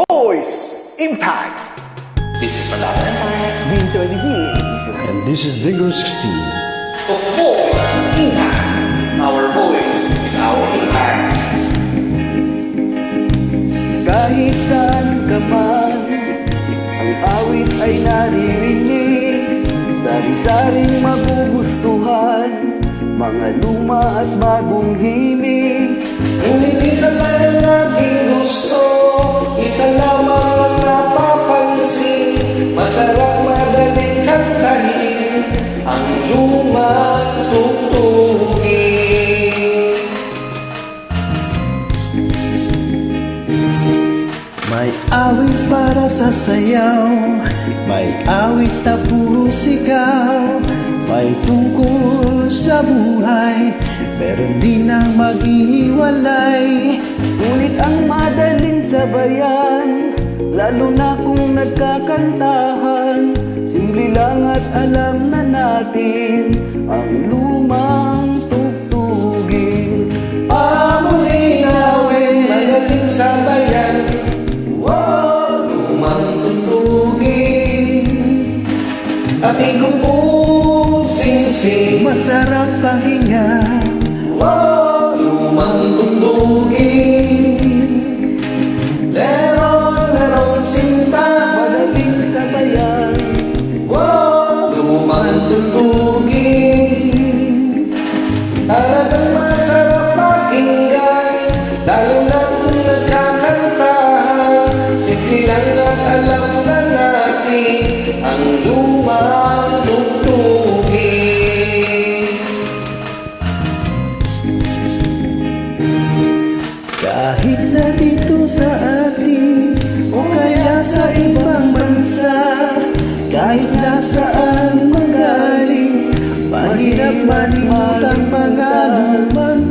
Voice Impact. This is Mandato Empire. Being 76. And this is Dingo 16. Of Voice Impact. Our voice is our impact. Kahit saan ka man, ang awit ay naririnig. Sari-saring magugustuhan, mga luma at bagong himig. Ngunit isa pa ng aking gusto, isa lamang ang napapansin. Masarap madaling kantahin, ang lumang tugtugin. May awit para sa sayaw, may awit na puro sigaw, may tungkol sa buhay, pero di na maghihiwalay. Ngunit ang madaling sabayan, lalo na kung nagkakantahan. Simple lang at alam na natin ang lumang tugtugin. Amoy nawin, magaling sa bayan. Wow, lumang tugtugin. Ating kupong singsing. Masarap pahinga, Wow, lumang tugtugin. Lerong sinta. Madaling sabayan, Wow, lumang tugtugin. Talagang masarap pakinggan, lalo na kung nagkakantahan. Simple lang at alam na natin ang lumang tugtugin. kahit na dito sa atin o kaya sa ibang bansa, kahit nasaan magaling, mahirap malimutan mga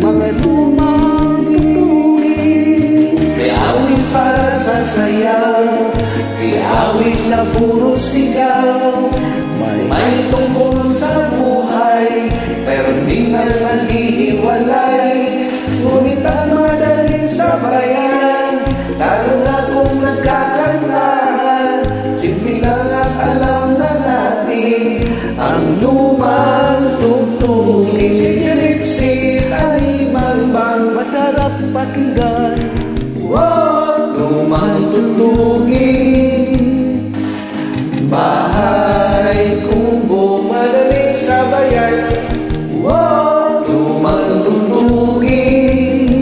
lumang tugtugin. May awit para sa sayaw, may awit na puro sigaw. May tungkol sa buhay, pero di na naghihiwalay. Ngunit ang madaling sabayan, lalo na kung nagkakantahan. Simple lang at alam na natin ang lumang tugtugin. Sisilip-silip, alimang-bang. Masarap pakinggan, Wow, lumang tugtugin. Bahay, kubo, madaling sabayan. Wow, lumang tugtugin.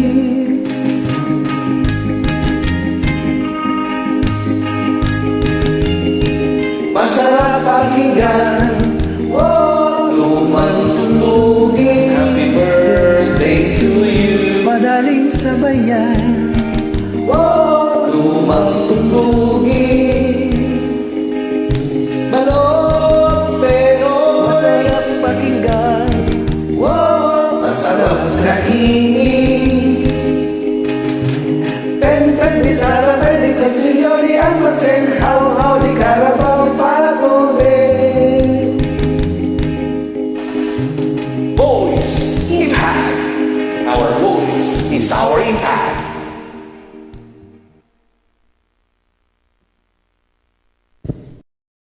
Masarap pakinggan. Wow, lumang tugtugin. Happy birthday to you. madaling sabayan. Wow, lumang tugtugin. Balot, pero masarap pakinggan. wow, masarap kainin. Pen, di sara, di kutsilyo, di almacen. How, di karabaw, para tubig. Voice Impact. Our voice is our impact.